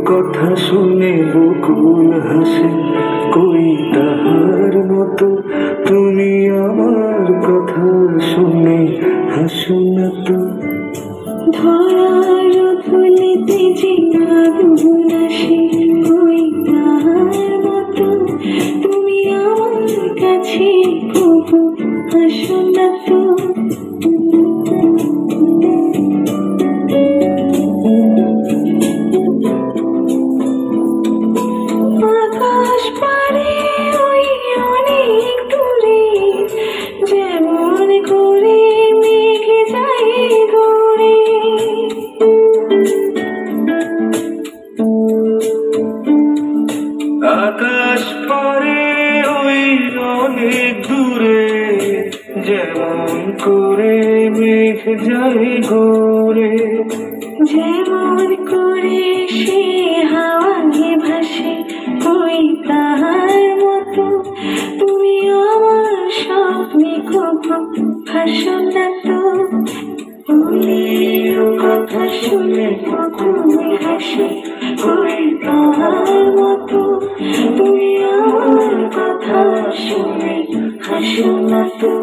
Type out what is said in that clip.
কথা শুনে বকুল হাসে, কই তাহার মতো তুমি আমার কথা শুনে হাসো না তো। ধরার ধুলিতে যে আগুন আসে, কই তাহার মতো তুমি আমার কাছে কবু আসো না তো। আকাশ পারে ওই অনেক দূরে, যেমন করে মেঘ যায় ঘুরে। আকাশ পারে ওই অনেক দূরে, যেমন করে মেঘ যায় ঘুরে। যেমন করে সে হাওয়ায় ভাসে, কই তাহার মতো তুমি আমার স্বপ্নে কবু ভাসো না তো। ফুলের কথা শুনে বকুল হাসে, কই তাহার মতো তুমি আমার কথা শুনে হাসো না তো।